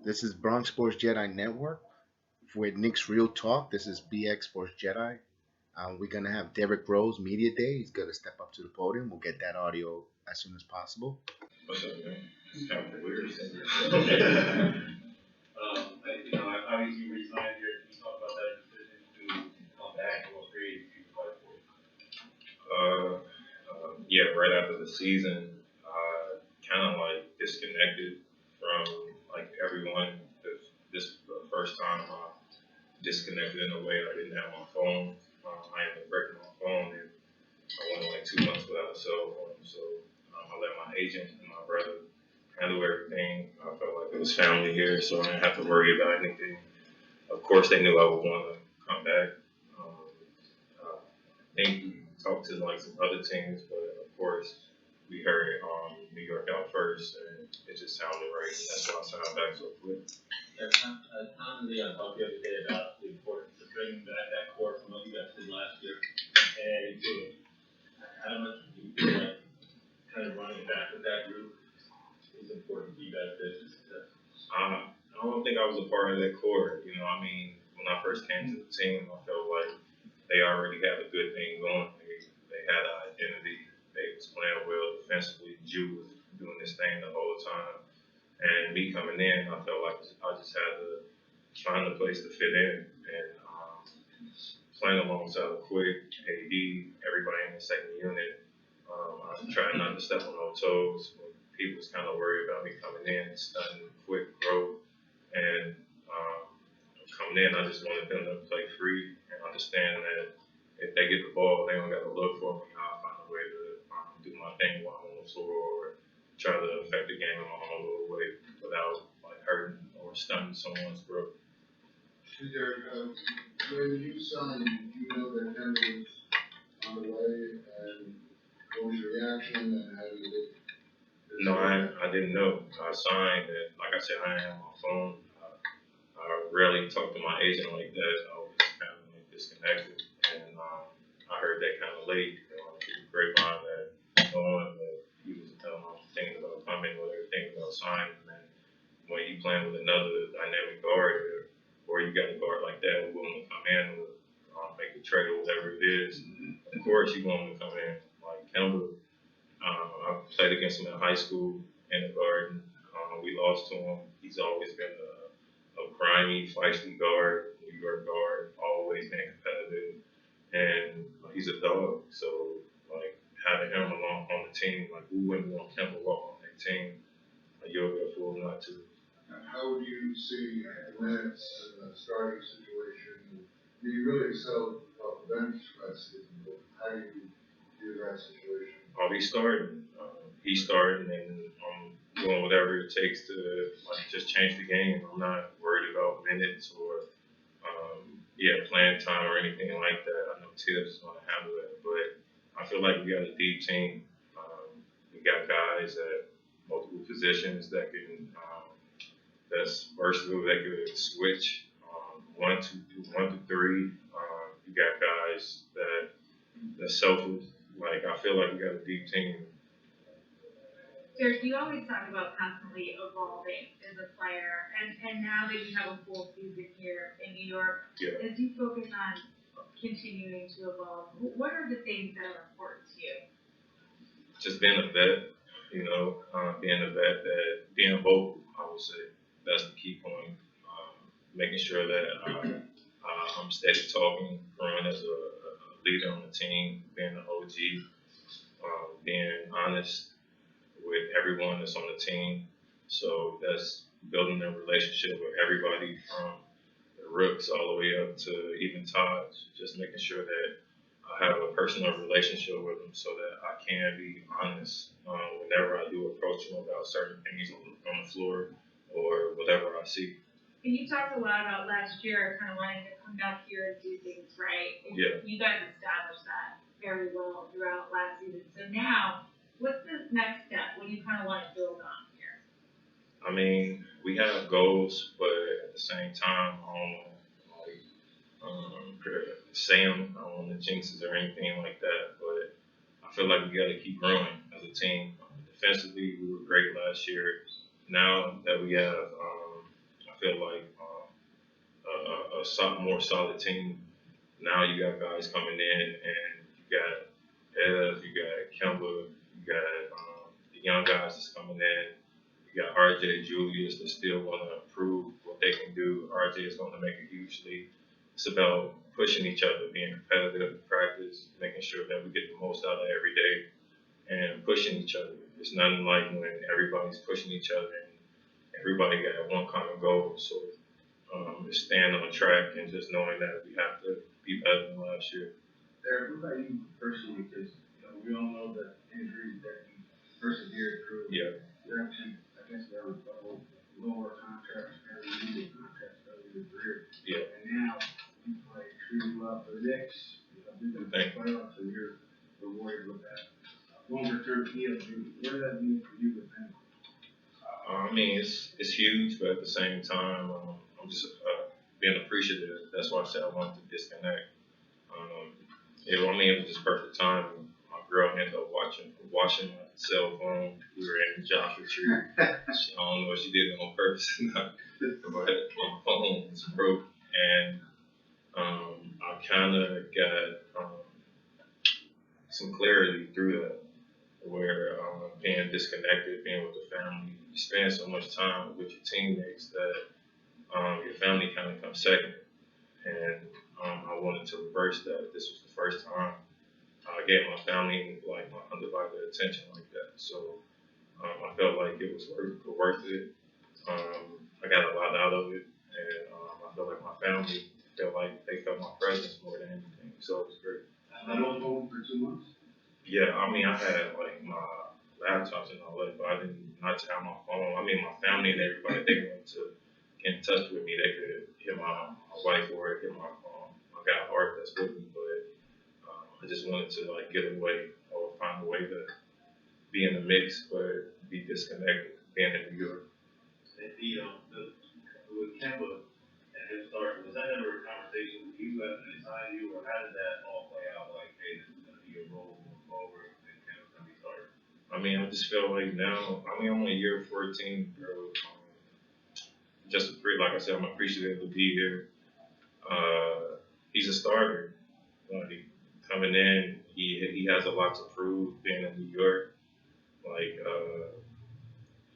This is Bronx Sports Jedi Network with Nick's Real Talk. This is BX Sports Jedi. We're going to have Derrick Rose Media Day. He's going to step up to the podium. We'll get that audio as soon as possible. What's up, man? It's kind of weird. Obviously you resigned here. Can you talk about that decision to come back and what period you fight for? Yeah, right after the season, kind of like disconnected from like everyone. This is the first time I disconnected in a way I didn't have my phone. I ended up breaking my phone and I went like 2 months without a cell phone. So I let my agent and my brother handle everything. I felt like it was family here, so I didn't have to worry about anything. Of course, they knew I would want to come back. I think we talked to like some other teams, but of course, we heard New York out first, and it just sounded right. That's why I signed back so quick. Tom and Leon talked the other day about the importance of bringing back that core from what you guys did last year. And how much do you feel like kind of running back with that group is important to you guys' business success? I don't think I was a part of that core. You know, I mean, when I first came to the team, I felt like they already had a good thing going. They had an identity. They was playing well defensively. Jew was doing this thing the whole time. And me coming in, I felt like I just had to find a place to fit in. And playing alongside a Quick, AD, everybody in the second unit, I was trying not to step on no toes. People was kind of worried about me coming in and stunting Quick growth. And coming in, I just wanted them to play free and understand that if they get the ball, they don't got to look for me. I'll find a way to do my thing while I'm on the floor or try to affect the game in my own little way without like hurting or stunting someone's growth. Derrick, when you signed, did you know that Denver was on the way, and what was your reaction, and how did it? No, I didn't know. I signed, and like I said, I didn't have my phone. I rarely talk to my agent like that. I was kind of like disconnected, and I heard that kind of late. Through the grapevine that going, that he was thinking about coming, or they were thinking about signing. And when you playing with another dynamic guard, or you got a guard like that who's willing to come in or make a trade or whatever it is, of course you want him to come in. Like Kemba, I played against him in high school in the Garden. We lost to him. He's always been a grimy, feisty guard, New York guard, always been competitive, and he's a dog. So like having him along on the team, like who wouldn't want Kemba walk on that team? You'll be a fool not to. How do you see Lance in the starting situation? you really excelled off the bench last season, but how do you do that situation? Oh, he's starting, and I'm doing whatever it takes to like just change the game. I'm not worried about minutes or playing time or anything like that. I know Tibbs is going to handle it, but I feel like we got a deep team. We got guys at multiple positions that can that's versatile, that could switch one to three. You got guys that's selfless. Like I feel like we got a deep team. Derek, you always talk about constantly evolving as a player, and now that you have a full season here in New York, Yeah. as you focus on continuing to evolve, what are the things that are important to you? Just being a vet, being a vet, that being vocal, I would say that's the key point. Making sure that I'm steady talking, growing as a leader on the team, being an OG, being honest with everyone that's on the team. So that's building a relationship with everybody from the rooks all the way up to even Taj. Just making sure that I have a personal relationship with them so that I can be honest whenever I do approach them about certain things on the floor or whatever I see. And you talked a lot about last year kind of wanting to come back here and do things right. And Yeah. You guys established that very well throughout last season. So now, what's the next step? What do you kind of want to build on here? I mean, we have goals, but at the same time, I don't want to say them. I don't want to jinx it or anything like that. But I feel like we got to keep growing as a team. Defensively, we were great last year. Now that we have, I feel like more solid team. Now you got guys coming in, and you got Ev, you got Kemba, you got the young guys that's coming in. You got RJ, Julius that still want to prove what they can do. RJ is going to make a huge leap. It's about pushing each other, being competitive in practice, making sure that we get the most out of every day, and pushing each other. It's nothing like when everybody's pushing each other and everybody got one common goal. So it's staying on track and just knowing that we have to be better than last year. Derek, what about you personally? Because we all know the injuries that you persevered through. Yeah. You actually, I guess, there was lower contracts, early contracts early in your career. Yeah. And now you play extremely well for the Knicks. We've been playing playoffs, and you're rewarded with that longer term deal. What does that mean for you with them? I mean, it's huge, but at the same time, I'm just being appreciative. That's why I said I wanted to disconnect. It was just perfect timing. My girl ended up washing my cell phone. We were in Joshua Tree. I don't know if she did it on purpose or not, but my phone was broke, and I kind of got some clarity through that, where being disconnected, being with the family, you spend so much time with your teammates that your family kind of comes second. And I wanted to reverse that. This was the first time I gave my family like my undivided attention like that. So I felt like it was worth it. I got a lot out of it, and I felt like my family felt like they felt my presence more than anything. So it was great. I was home for 2 months. Yeah, I mean, I had like my laptops and all that, but I didn't not to have my phone. I mean, my family and everybody, they wanted to get in touch with me. They could hit my wife or hit my phone. I got Art that's with me, but I just wanted to like get away or find a way to be in the mix, but be disconnected, being in New York. With Kemba and his start, was that ever a conversation with you after they signed you, or how did that all play out? Like, hey, this is going to be your role going forward, and Kemba's going to be starting. I mean, I just feel like now, I mean, I'm on year 14, bro. Like I said, I'm appreciative to be here. He's a starter. Like, coming in, he has a lot to prove being in New York. Like,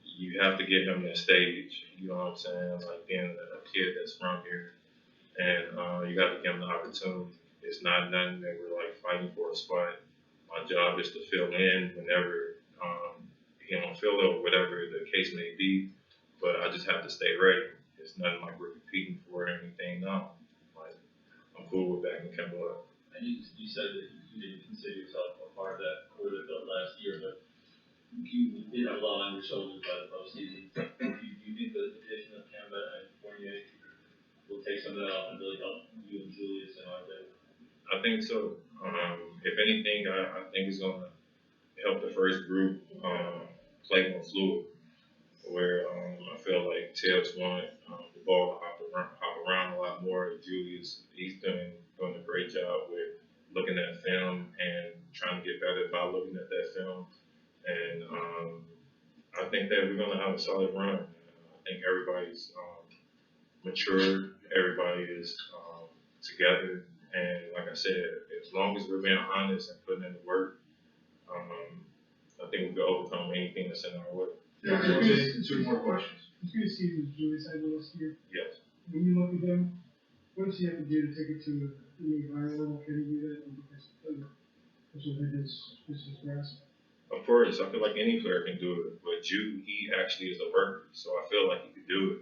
you have to give him that stage. You know what I'm saying? Like being a kid that's from here, and you got to give him the opportunity. It's not nothing that we're like fighting for a spot. My job is to fill in whenever he don't feel it or whatever the case may be. But I just have to stay ready. It's nothing like we're competing for anything now. Like I'm cool fluid back in Kimberly. And you said that you didn't consider yourself a part of that core that built last year, but you did have a lot on your shoulders by the postseason. Do you think the addition of Kemba and Fournier will take some of that off and really help you and Julius and RJ? I think so. If anything, I think it's going to help the first group play more fluid, where I feel like Tibbs wanted the ball to hop around a lot more. Julius, he's doing a great job with looking at film and trying to get better by looking at that film. And I think that we're going to have a solid run. I think everybody's matured, everybody is together, and like I said, as long as we're being honest and putting in the work, I think we can overcome anything that's in our way. Yeah, two more questions. It's good to see you, Julius, I know last year. Yes. When you look at them, what does he have to do to take it to a new higher level? Can he do that in defensive play? Which I think is his grasp. Of course, I feel like any player can do it, but Jude, he actually is a worker, so I feel like he could do it.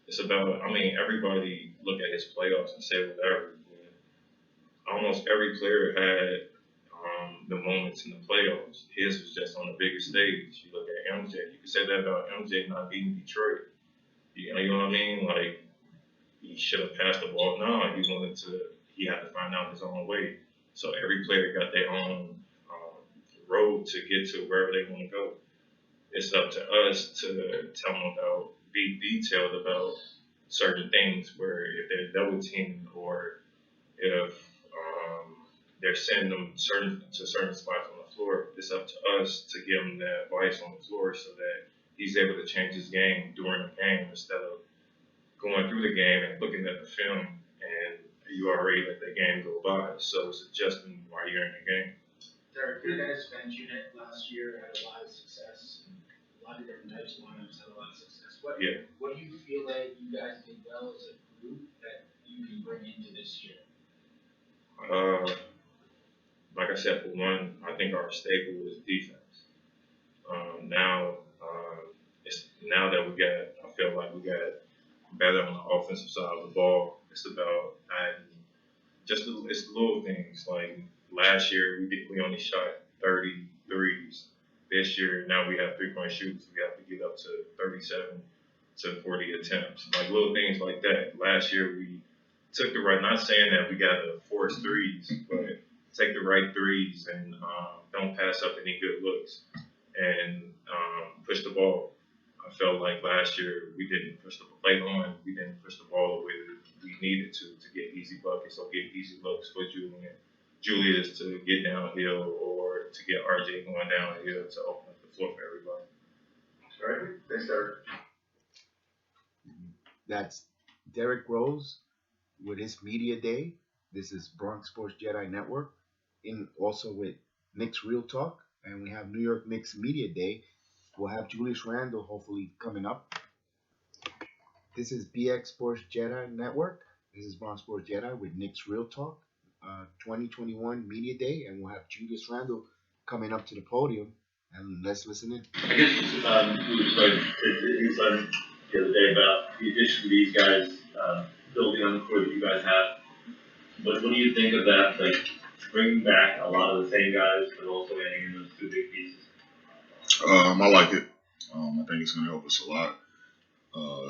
It's about, everybody look at his playoffs and say whatever, but almost every player had the moments in the playoffs. His was just on the biggest stage. You look at MJ, you could say that about MJ not beating Detroit. You know what I mean? Like, he should have passed the ball. No, he had to find out his own way. So every player got their own road to get to wherever they want to go. It's up to us to tell them about, be detailed about certain things, where if they're double teaming or if they're sending them to certain spots on the floor, it's up to us to give him that advice on the floor so that he's able to change his game during the game instead of going through the game and looking at the film and you already let the game go by. So it's adjusting while you're in the game. Derrick, your guys' bench unit last year had a lot of success. A lot of different types of lineups had a lot of success. What do you feel like you guys did well as a group that you can bring into this year? Like I said, for one, I think our staple is defense. Now that I feel like we got better on the offensive side of the ball. It's about it's the little things. Like last year, we only shot 30 threes. This year, now we have 3-point shooters. We have to get up to 37 to 40 attempts. Like little things like that. Last year, we took the right, not saying that we got to force threes, but take the right threes and don't pass up any good looks and push the ball. I felt like last year we didn't push the ball the way that we needed to get easy buckets or get easy looks for Julius to get downhill or to get RJ going downhill to open up the floor for everybody. All right, thanks, Derrick. That's Derrick Rose with his media day. This is Bronx Sports Jedi Network, also with Knicks Real Talk, and we have New York Knicks Media Day. We'll have Julius Randle hopefully coming up. This is BX Sports Jedi Network. This is Bronx Sports Jedi with Knicks Real Talk, 2021 Media Day, and we'll have Julius Randle coming up to the podium, and let's listen in. I guess we were starting to the other day about the addition of these guys, building on the core that you guys have. What do you think of that? Like bringing back a lot of the same guys, but also adding in those two big pieces. I like it. I think it's going to help us a lot.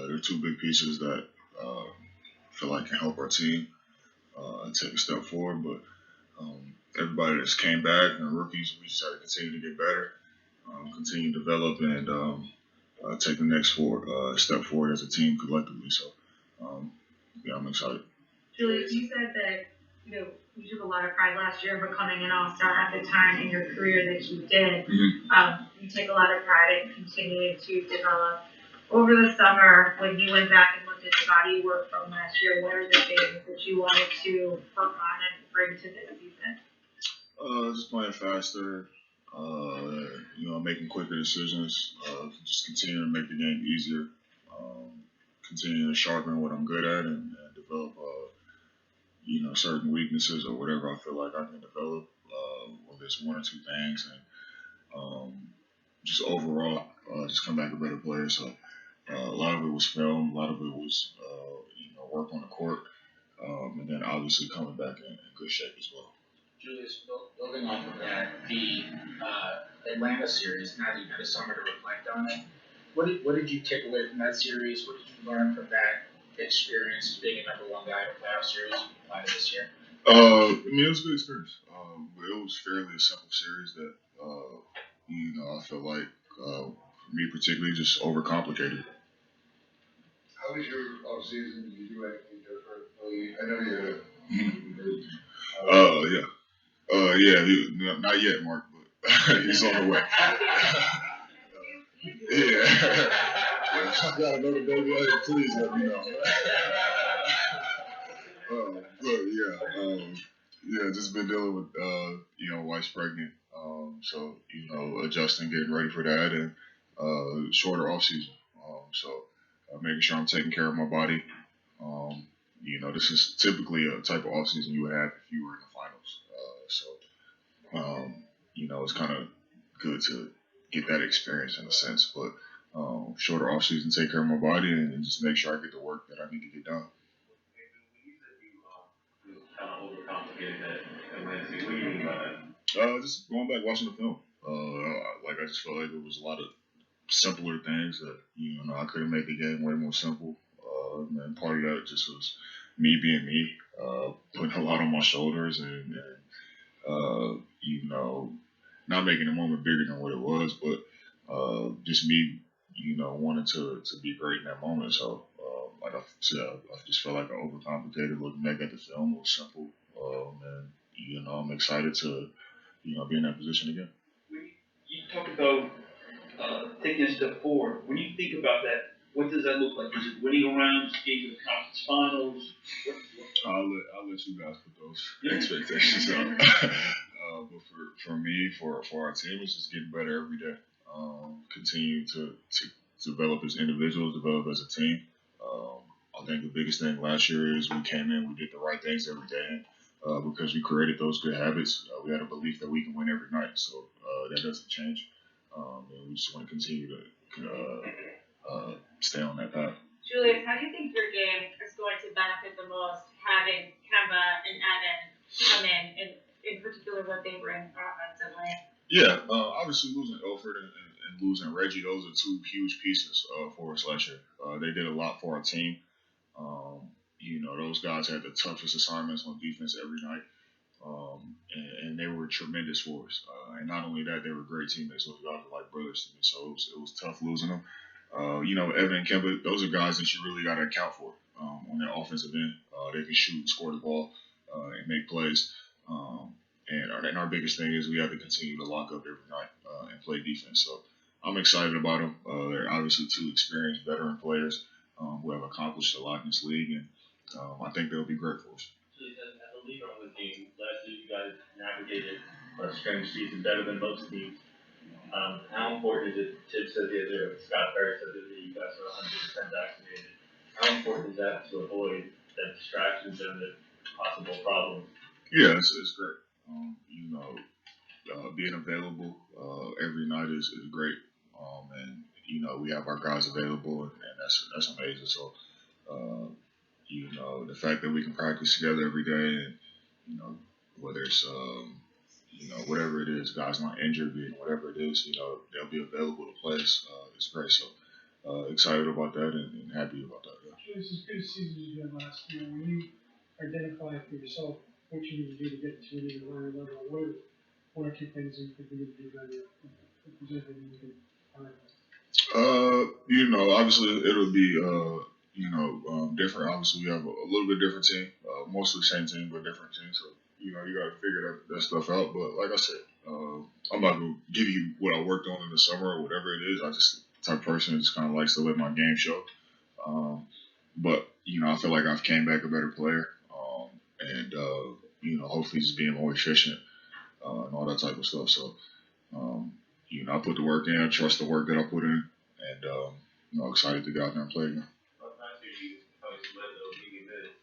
There are two big pieces that I feel like can help our team take a step forward. But everybody that's came back and rookies, we just got to continue to get better, continue to develop, and take the next step forward as a team collectively. So, I'm excited. Julius, you said that you took a lot of pride last year in becoming an all-star at the time in your career that you did. Mm-hmm. You take a lot of pride in continuing to develop. Over the summer, when you went back and looked at the body work from last year, what are the things that you wanted to work on and bring to this season? Just playing faster, making quicker decisions, just continuing to make the game easier, continuing to sharpen what I'm good at and develop certain weaknesses or whatever I feel like I can develop, whether it's one or two things, and just overall, just come back a better player. So a lot of it was film, a lot of it was work on the court, and then obviously coming back in good shape as well. Julius, building off of that, the Atlanta series, now that you've had a summer to reflect on it, what did you take away from that series? What did you learn from that experience being a number one guy in a playoff series apply to this year? I mean, it was a good experience. But it was fairly a simple series that, I feel like, for me particularly, just overcomplicated. How was your off season? Did you do anything differently? I know you Yeah. Not yet, Mark, but he's on the way. Yeah. If I got another baby, please let me know. Just been dealing with, wife's pregnant. So, adjusting, getting ready for that, and shorter off season. Making sure I'm taking care of my body. This is typically a type of off season you would have if you were in the finals. It's kind of good to get that experience in a sense, but shorter off season, take care of my body, and just make sure I get the work that I need to get done. Kind of overcomplicated that Wednesday. What do you mean by that? Just going back watching the film. I just felt like there was a lot of simpler things that I could have made the game way more simple. And part of that just was me being me, putting a lot on my shoulders, and not making the moment bigger than what it was, but just me, wanting to be great in that moment. So, like I said, I just felt like I overcomplicated. Looking back at the film, it was simple, and I'm excited to, be in that position again. When you talk about taking a step forward, when you think about that, what does that look like? Is it winning around, getting to the conference finals? I'll let you guys put those expectations up. But for me, for our team, it's just getting better every day. Continue to develop as individuals, develop as a team. I think the biggest thing last year is we came in, we did the right things every day, because we created those good habits. We had a belief that we can win every night, so that doesn't change. And we just want to continue to stay on that path. Julius, how do you think your game is going to benefit the most having Kemba and Evan come in particular what they bring offensively? Yeah, obviously losing Elford and losing Reggie, those are two huge pieces for us last year. They did a lot for our team. Those guys had the toughest assignments on defense every night, and they were tremendous for us. And not only that, they were great teammates. Those guys were like brothers to me, so it was tough losing them. Evan and Kemba, those are guys that you really got to account for on their offensive end. They can shoot and score the ball and make plays. And our biggest thing is we have to continue to lock up every night and play defense. So I'm excited about them. They're obviously two experienced veteran players who have accomplished a lot in this league, and I think they'll be great for us. As a leader on the team, last year you guys navigated a strange season better than most teams. How important is it? Chip said the other day, Scott Perry said that you guys are 100% vaccinated. How important is that to avoid the distractions and the possible problems? Yeah, it's great. Being available every night is great. And we have our guys available, and that's amazing. So, the fact that we can practice together every day, and whether it's whatever it is, guys not injured, whatever it is, they'll be available to play. It's great. So, excited about that and happy about that. Yeah. It was as good a season as you had last year. When you identify for yourself what you need to do to get to an even higher level, what are one or two things that you think you need to do better? If there's anything you can find. Obviously it'll be, different. Obviously we have a little bit different team, mostly same team, but different team. So, you got to figure that stuff out. But like I said, I'm not going to give you what I worked on in the summer or whatever it is. I just the type of person that just kind of likes to let my game show. But, I feel like I've came back a better player. And hopefully just being more efficient and all that type of stuff. So, I put the work in, I trust the work that I put in, and excited to go out there and play again. Last year you obviously led those league minutes.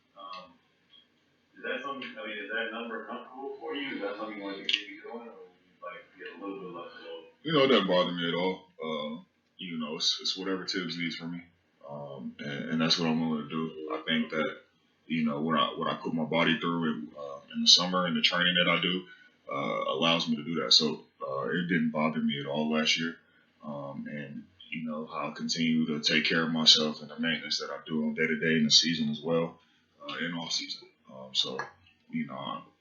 Is that something? I mean, is that number comfortable for you? Is that something you want to continue doing, or would you like get a little bit less low? It doesn't bother me at all. It's whatever Tibbs needs from me, and that's what I'm willing to do. I think that what I put my body through in the summer and the training that I do allows me to do that. So it didn't bother me at all last year. And I'll continue to take care of myself and the maintenance that I do on day to day in the season as well, in off season. So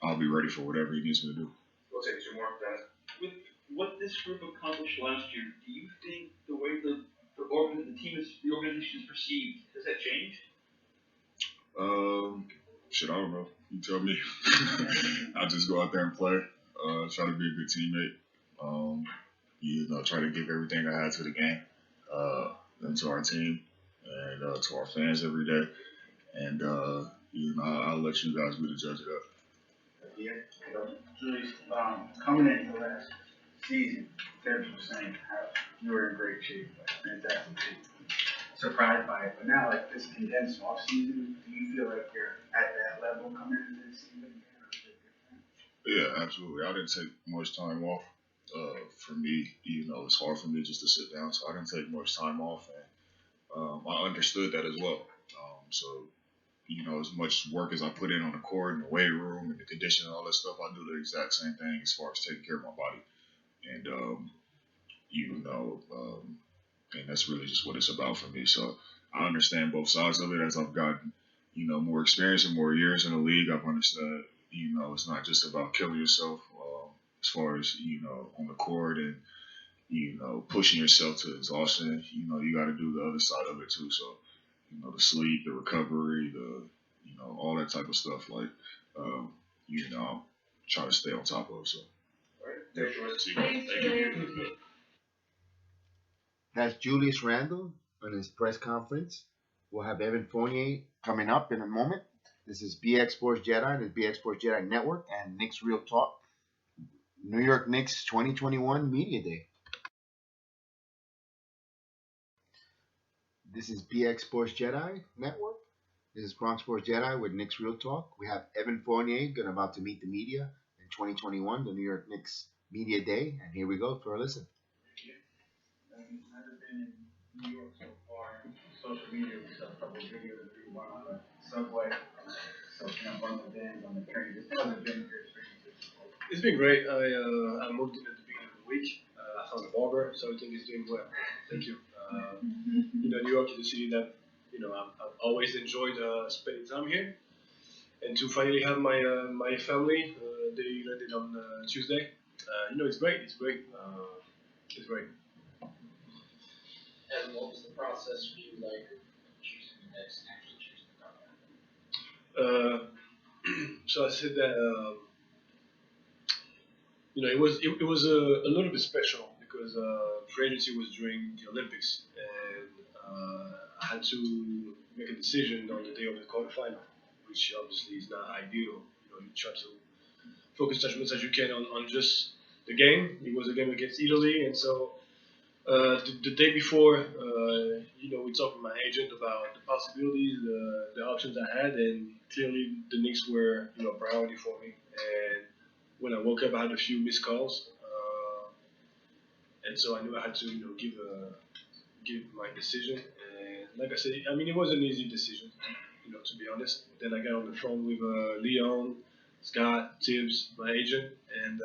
I'll be ready for whatever he needs me to do. We'll take two more, guys. With what this group accomplished last year, do you think the way the organization is perceived, has that changed? Shit, I don't know. You tell me. I just go out there and play. Try to be a good teammate. Try to give everything I had to the game, and to our team, and to our fans every day. And I'll let you guys be the judge of that. Julius, coming into last season, Debs was saying how you were in great shape, fantastic shape. Surprised by it, but now like this condensed off season, do you feel like you're at that level coming into this season? Yeah, absolutely. I didn't take much time off. For me, it's hard for me just to sit down, so I didn't take much time off, and I understood that as well. So as much work as I put in on the court and the weight room and the conditioning and all that stuff, I do the exact same thing as far as taking care of my body. And and that's really just what it's about for me. So I understand both sides of it as I've gotten, more experience and more years in the league. I've understood, it's not just about killing yourself as far as, on the court and, pushing yourself to exhaustion. You got to do the other side of it too. So, the sleep, the recovery, all that type of stuff. Like, try to stay on top of. So. All right. Thank you. That's Julius Randle on his press conference. We'll have Evan Fournier coming up in a moment. This is BX Sports Jedi, the BX Sports Jedi Network, and Knicks Real Talk. New York Knicks 2021 Media Day. This is BX Sports Jedi Network. This is Bronx Sports Jedi with Knicks Real Talk. We have Evan Fournier about to meet the media in 2021, the New York Knicks Media Day. And here we go for a listen. I've never been in New York so far. Social media, we saw a couple of videos of people on the subway, soaking up one of the bands on the train. This hasn't been your experience. It's been great. I moved in at the beginning of the week. I found a barber, so I think it's doing well. Thank you. New York is a city that I've always enjoyed spending time here, and to finally have my family, they landed on Tuesday. It's great. It's great. It's great. And what was the process for you like choosing the Knicks and actually choosing the company? So I said that it was a little bit special because free agency was during the Olympics, and I had to make a decision on the day of the quarterfinal, which obviously is not ideal. You try to focus as much as you can on just the game. It was a game against Italy, and so the day before, we talked with my agent about the possibilities, the options I had, and clearly the Knicks were a priority for me. And when I woke up, I had a few missed calls, and so I knew I had to give my decision. And like I said, it was an easy decision, to be honest. Then I got on the phone with Leon, Scott, Tibbs, my agent, and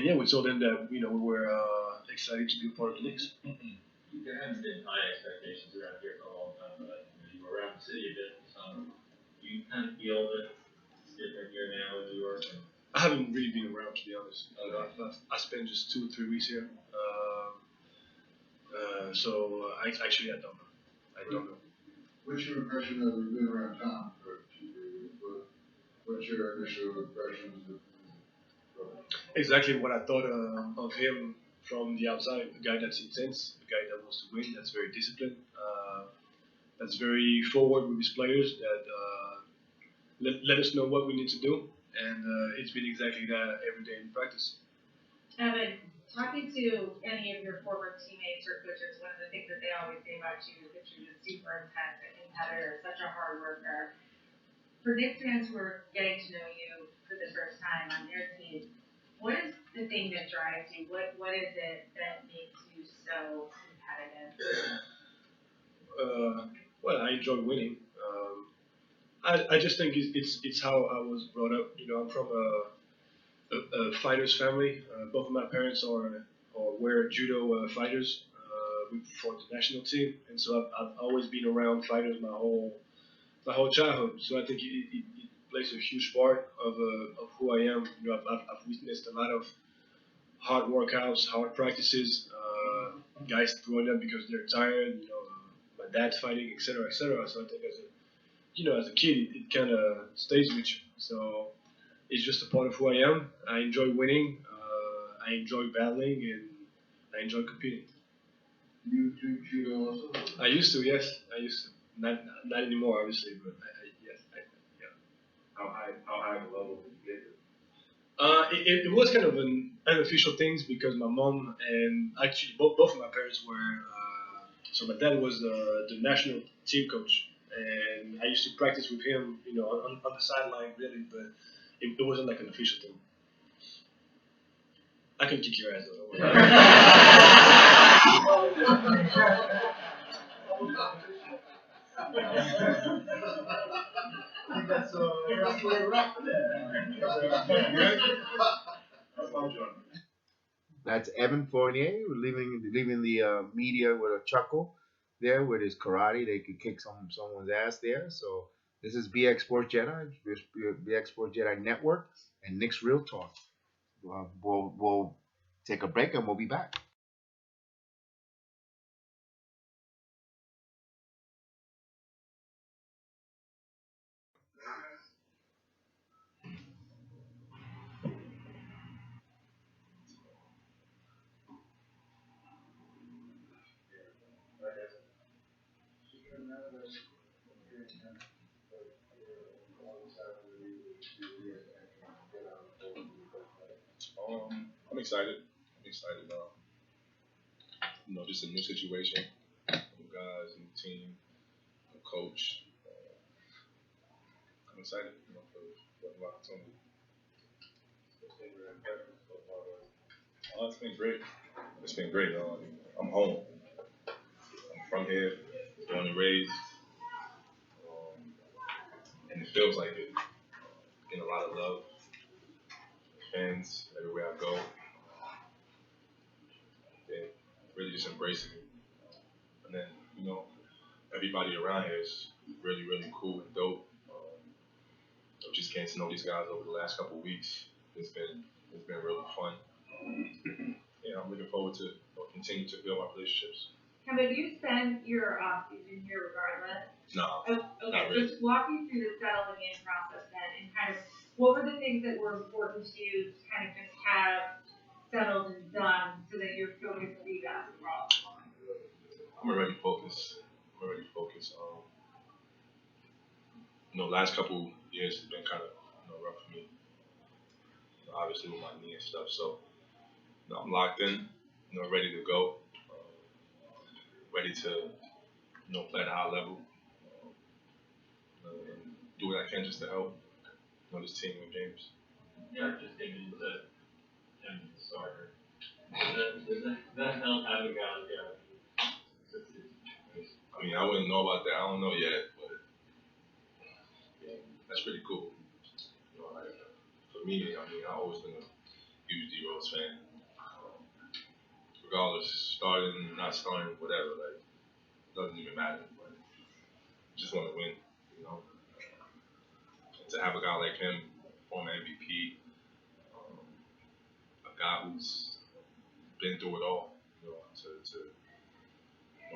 yeah, we told them that we were excited to be a part of the Knicks. There haven't been high expectations around here for a long time, but you were around the city a bit. You kind of feel that it's different here now in New York. I haven't really been around, to be honest. I spent just 2 or 3 weeks here. So I don't know. I don't know. What's your impression of you've been around town for 2 years? What's your initial impressions of? Exactly what I thought of him from the outside. A guy that's intense, a guy that wants to win, that's very disciplined, that's very forward with his players, that let us know what we need to do. And it's been exactly that every day in practice. Evan, talking to any of your former teammates or coaches, one of the things that they always say about you is that you're just super intense, a competitor, such a hard worker. For Knicks fans who are getting to know you for the first time on their team, what is the thing that drives you? What is it that makes you so competitive? Well, I enjoy winning. I just think it's how I was brought up. You know, I'm from a fighters family. Both of my parents were judo fighters. We fought the national team, and so I've always been around fighters my whole childhood. So I think it plays a huge part of who I am. You know, I've witnessed a lot of hard workouts, hard practices, guys throwing up because they're tired. You know, my dad's fighting, etc., etc. So I think as a kid, it kind of stays with you. So it's just a part of who I am. I enjoy winning. I enjoy battling, and I enjoy competing. You do judo also? I used to, yes, I used to. Not anymore, obviously, but yes, yeah. How high the level did you get to? It was kind of an unofficial things because my mom and actually both of my parents were. So my dad was the national team coach, and I used to practice with him, you know, on the sideline, really, but it wasn't like an official thing. I can kick your ass though. Don't I think that's the wrap there. That's my job. That's Evan Fournier leaving the media with a chuckle there with his karate. They could kick someone's ass there. So this is BX Sports Jedi, BX Sports Jedi Network, and Nick's Real Talk. We'll take a break and we'll be back. I'm excited. I'm excited. Just a new situation, new guys, new team, new coach. I'm excited. For the opportunity. It's been great. It's been great. I'm home. I'm from here, born and raised, and it feels like it. Getting a lot of love, fans everywhere I go. They really just embracing it. And then, everybody around here is really, really cool and dope. I just getting to know these guys over the last couple of weeks. It's been really fun. Yeah, I'm looking forward to continue to build my relationships. Kevin, do you spend your off season here regardless? No, Okay, not really. just walk me through the settling in process then, and kind of what were the things that were important to you to kind of just have settled and done so that you're focused on the basketball? I'm already focused. Last couple years has been kind of rough for me. Obviously with my knee and stuff. So I'm locked in. Ready to go. Ready to play at a high level. And do what I can just to help this team with James. Yeah, just thinking that Tim is a starter. Does that help having a guy like that? I mean, I wouldn't know about that. I don't know yet, but yeah, that's pretty cool. For me, I mean, I've always been a huge D Rose fan. Regardless, starting, not starting, whatever, doesn't even matter. But just want to win, And to have a guy like him, former MVP, a guy who's been through it all, to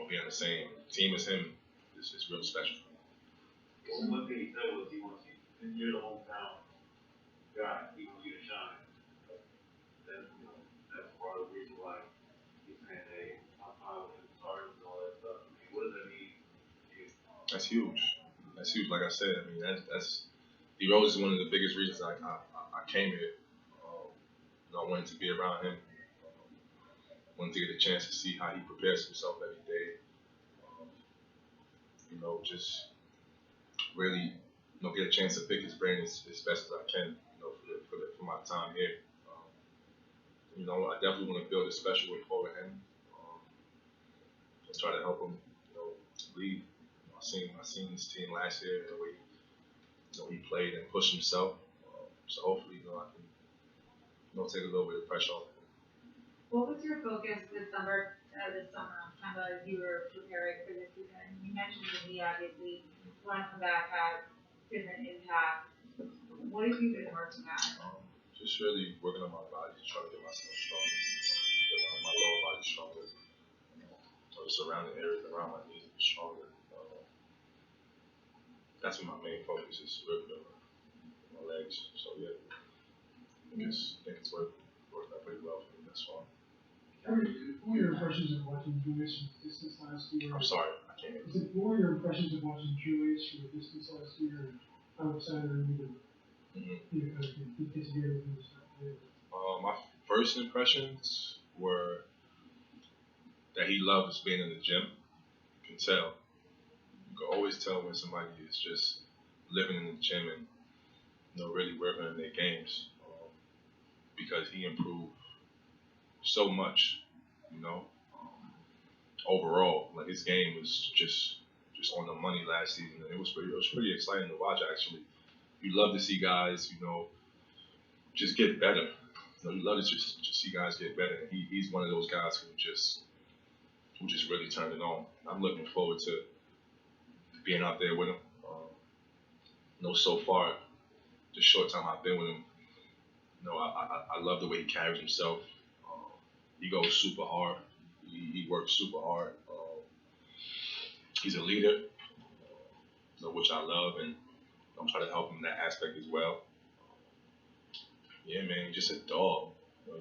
be on the same team as him is real special. Well, one thing he said was he wants you, and you're the hometown guy, he wants you to shine. That's part of the reason why he's saying, hey, I'm fine with him starting and all that stuff. I mean, what does that mean to you? That's huge. That's huge. Like I said, I mean, that's D Rose is one of the biggest reasons I came here. I wanted to be around him. Wanted to get a chance to see how he prepares himself every day. Just really, get a chance to pick his brain as best as I can, for my time here. I definitely want to build a special rapport with him. Try to help him, lead. I seen his team last year, the way he played and pushed himself. So hopefully, I can take a little bit of pressure off. What was your focus this summer, kind of as you were preparing for this season? You mentioned that he obviously, want to come back, have different impacts. What have you been working on? Just really working on my body, trying to get myself stronger, get my lower body stronger, the surrounding areas around my knees be stronger. That's what my main focus is, really my legs. So yeah, I think it's worked out pretty well for me thus far. What were your impressions of watching Julius from a distance last year? I'm sorry, I can't hear you. What were your impressions of watching Julius from a distance last year, and how excited are you to kind of get together with him? My first impressions were that he loves being in the gym. You can tell. You can always tell when somebody is just living in the gym and really working on their games, because he improved so much. Overall, like his game was just on the money last season, and it was pretty exciting to watch. Actually, you love to see guys, just get better. You love to just see guys get better. And he's one of those guys who just really turned it on. I'm looking forward to being out there with him. So far, the short time I've been with him, I love the way he carries himself. He goes super hard. He works super hard. He's a leader, which I love, and I'm trying to help him in that aspect as well. Yeah, man, just a dog.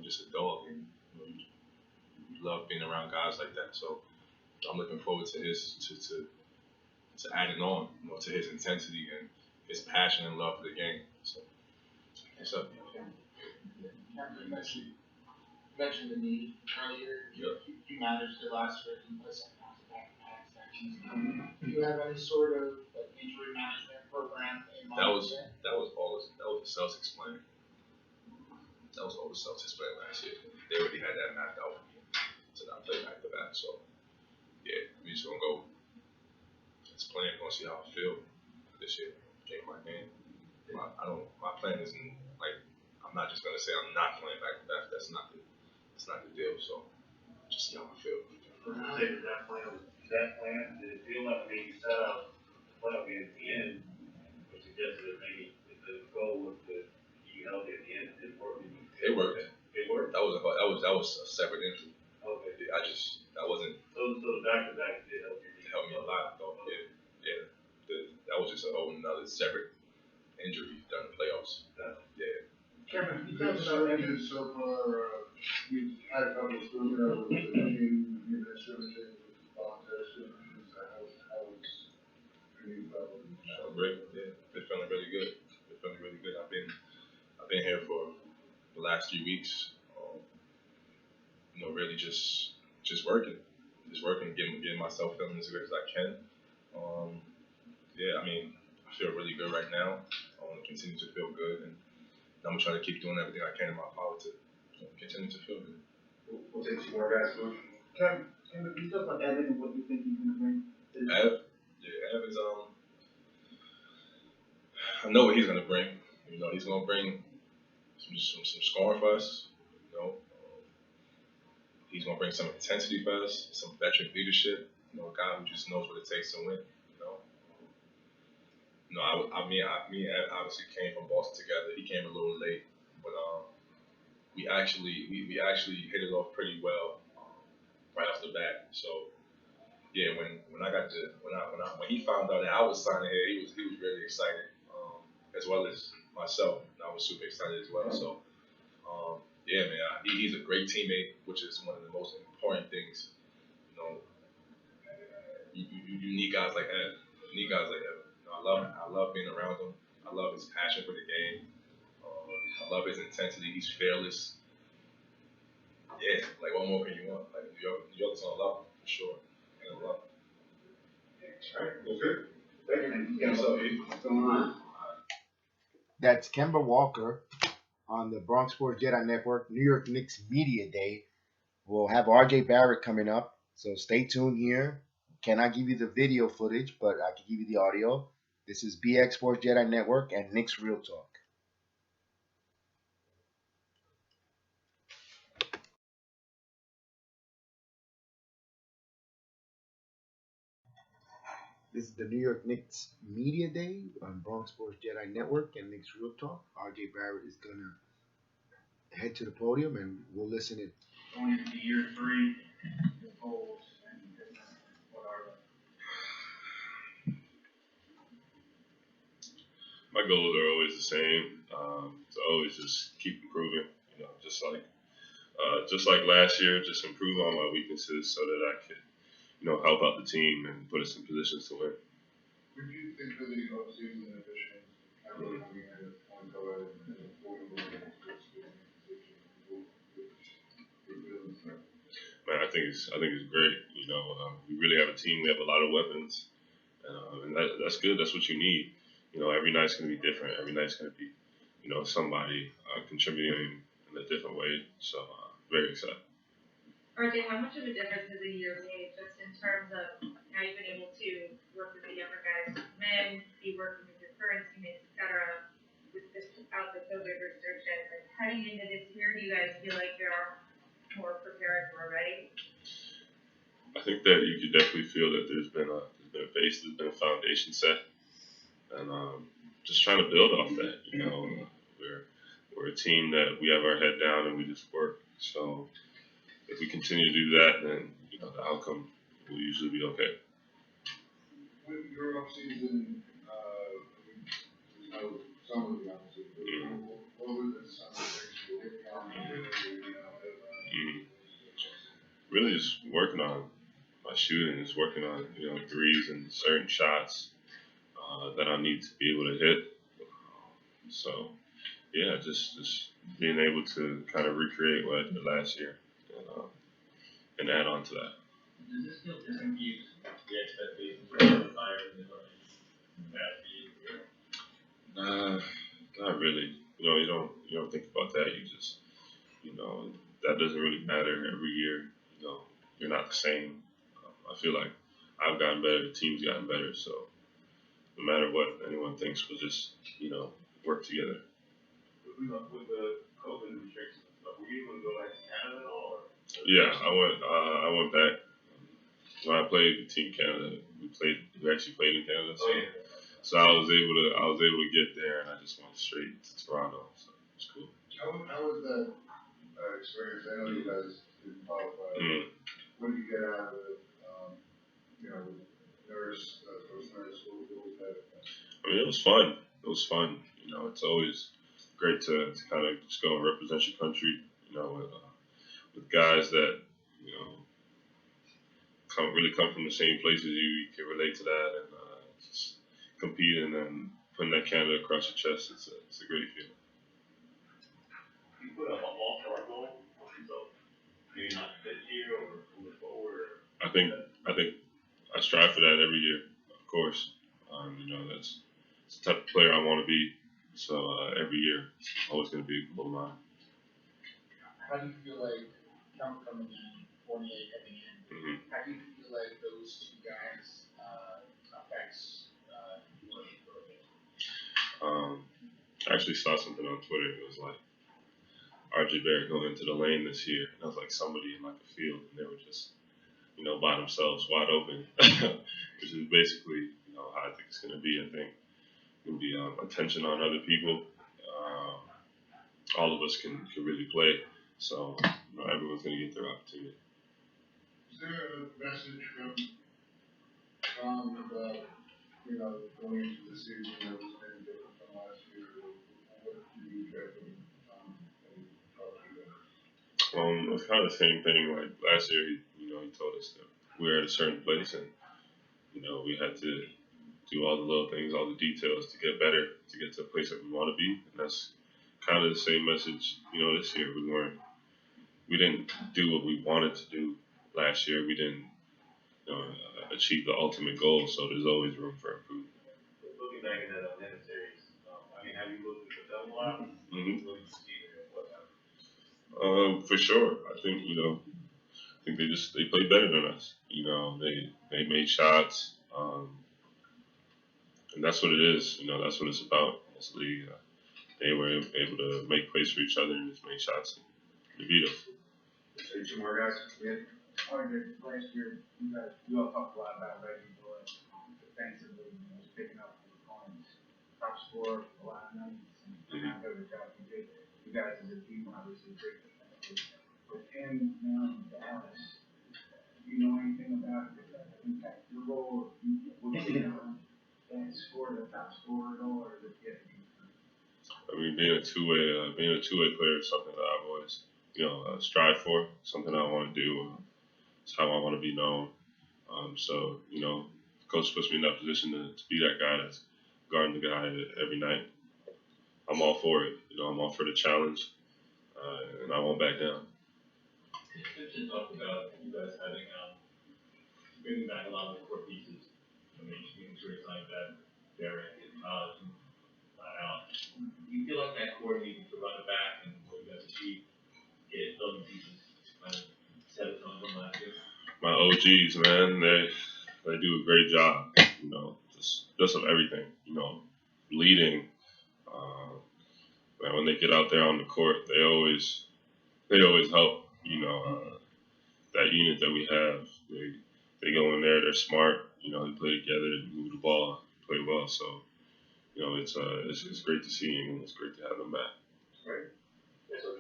Just a dog, and you love being around guys like that. So I'm looking forward to to adding on, to his intensity and his passion and love for the game. So, what's up? You mentioned the knee earlier. Yep. You managed it last year. You put some back sections. Do you have any sort of injury management program in mind? That was the Celtics plan. That was all the Celtics plan last year. They already had that mapped out for me to not play back to back. So yeah, we just gonna go. It's playing. Gonna see how I feel this year. Game by game. My plan isn't like, I'm not just gonna say I'm not playing back to back. That's not the deal. So just see how I feel. That plan, did it feel like maybe set up play at the end, which suggested that maybe the goal was to be healthy at the end? It didn't work. It worked. It worked. That was a separate injury. Okay. That wasn't. So the back to back did help you. It helped me a lot, though. Yeah. That was just a whole another separate injury during the playoffs. Yeah. Kevin, you talked about injuries so far. You've had a couple of scrimmages with the team. You've been scrimmaging with the volunteer scrimmages. How are you feeling? Great. Yeah. Been feeling really good. I've been here for the last 3 weeks. Really just working, getting myself feeling as good as I can. Yeah, I mean, I feel really good right now. I want to continue to feel good, and I'm gonna try to keep doing everything I can in my power to continue to feel good. We'll take some more guys, Coach. Can you talk about Evan and what you think he's gonna bring to the Ev is I know what he's gonna bring. He's gonna bring some scoring for us. He's gonna bring some intensity for us, some veteran leadership. A guy who just knows what it takes to win. Me and Ev obviously came from Boston together. He came a little late, but we actually hit it off pretty well right off the bat. So yeah, when he found out that I was signing here, he was really excited, as well as myself. And I was super excited as well. So yeah, man, he's a great teammate, which is one of the most important things. You need guys like Ev. I love being around him. I love his passion for the game. I love his intensity. He's fearless. Yeah, like what more can you want? Like New York's on a level for sure. And a level. All right, well, good. Thank you, man. What's up, E? What's going on? That's Kemba Walker on the Bronx Sports Jedi Network New York Knicks Media Day. We'll have RJ Barrett coming up, so stay tuned here. Cannot give you the video footage, but I can give you the audio. This is BX Sports Jedi Network and Knicks Real Talk. This is the New York Knicks Media Day on Bronx Sports Jedi Network and Knicks Real Talk. RJ Barrett is going to head to the podium and we'll listen in. Going into year 3, the goals and what are My goals are always the same. To always just keep improving. Just like last year, just improve on my weaknesses so that I could, help out the team and put us in positions to win. What do you think of the offseason additions? Kind of looking at it, point guard and point guard. Man, I think it's great. We really have a team. We have a lot of weapons, and that's good. That's what you need. Every night's gonna be different. Every night's gonna be, somebody contributing in a different way. So very excited. RJ, how much of a difference has a year made just in terms of now you've been able to work with the younger guys, men, be working with your current teammates, et cetera, without the COVID restrictions? Like heading into this year, do you guys feel like you're more prepared and more ready? I think that you could definitely feel that there's been a base, there's been a foundation set, and just trying to build off that. We're a team that we have our head down and we just work. So if we continue to do that, then the outcome will usually be okay. With your offseason, some of the offseason, what were some of the things you were working on? Really just working on my shooting, just working on threes and certain shots that I need to be able to hit. So yeah, just being able to kind of recreate what I did last year and add on to that. Does this feel different to you? The expectations are higher than what Not really. You don't think about that. You just that doesn't really matter every year. You're not the same. I feel like I've gotten better, the team's gotten better, so no matter what anyone thinks, we'll just, work together. With the COVID restrictions and stuff, were you able to go back to Canada or? Yeah, I went back. When I played Team Canada, we actually played in Canada, so I was able to get there, and I just went straight to Toronto, so it's cool. How was that experience? I know you guys didn't qualify. What did you get out of it? Nurse, what was that? I mean, it was fun. It was fun. It's always great to kind of just go and represent your country. With guys that come from the same places. You can relate to that and just competing and putting that Canada across your chest. It's a great feeling. You put up a all-star goal, so maybe not this year or moving forward. I think I strive for that every year, of course. That's the type of player I want to be. So every year, it's always going to be a goal of mine. How do you feel like coming in, Fournier coming in? Mm-hmm. How do you feel like those two guys affects your growth? I actually saw something on Twitter. It was like RJ Barrett going into the lane this year. And it was like somebody in like a field, and they were just by themselves, wide open, which is basically how I think it's going to be. I think it'll be attention on other people. All of us can really play, so everyone's going to get their opportunity. Is there a message from Tom about going into the season that was maybe different from last year? What do you get from Tom and talking about? It's kind of the same thing. Like last year, he told us that we were at a certain place, and we had to do all the little things, all the details to get better, to get to a place that we want to be. And that's kind of the same message, this year. We didn't do what we wanted to do last year. We didn't achieve the ultimate goal, so there's always room for improvement. Looking back at that Atlanta series, have you looked at the double out? Mm-hmm. What did you see there? What happened? For sure. I think they played better than us. They made shots. and that's what it is. That's what it's about in this league. They were able to make plays for each other and just make shots and beat us. Say two more guys. We had last year, you all talked a lot about Reggie Bullock defensively, was picking up the points, top scorer for a lot of nights, and how good a job he did. You guys as a team obviously great defensively. With him now in Dallas, do you know anything about impact your role? Would you that score the top scorer at all, or is it yet? I mean, being a two-way player is something that I've always, strive for. Something I want to do. It's how I want to be known. So, coach puts me in that position to be that guy that's guarding the guy every night. I'm all for it. I'm all for the challenge, and I won't back down. Just to talk about you guys having bringing back a lot of the core pieces. Making sure it's like that. Derrick and out. Do you feel like that core needs to run it back and what you guys achieve, get those pieces kind of set us on from last year? My OGs, man, they do a great job. Just of everything. Leading. Man, when they get out there on the court, they always help. That unit that we have, they go in there, they're smart. They play together, they move the ball, play well. So it's great to see him and it's great to have him back. Right. Yes, sir.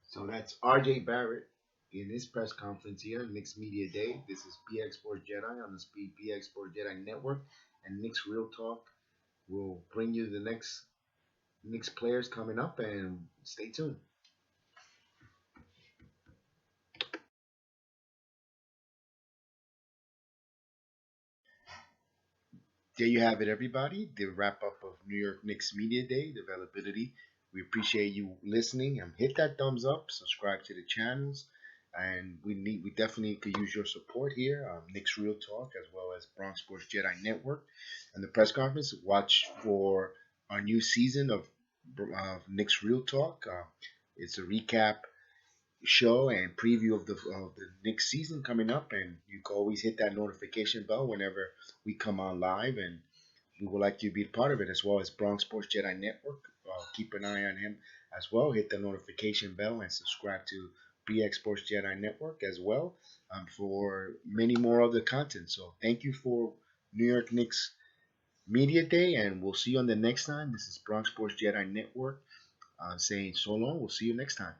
So that's RJ Barrett in his press conference here, Knicks Media Day. This is BX Sports Jedi on the Speed BX Sports Jedi Network, and Knicks Real Talk will bring you the next Knicks players coming up, and stay tuned. There you have it, everybody. The wrap up of New York Knicks Media Day, the availability. We appreciate you listening, and hit that thumbs up, subscribe to the channels, and we definitely could use your support here. Knicks Real Talk as well as Bronx Sports Jedi Network, and the press conference. Watch for our new season of Knicks Real Talk. It's a recap show and preview of the Knicks season coming up, and you can always hit that notification bell whenever we come on live, and we would like you to be part of it, as well as Bronx Sports Jedi Network. Keep an eye on him as well. Hit the notification bell and subscribe to BX Sports Jedi Network as well, for many more other content. So thank you for New York Knicks Media Day, and we'll see you on the next time. This is Bronx Sports Jedi Network saying so long. We'll see you next time.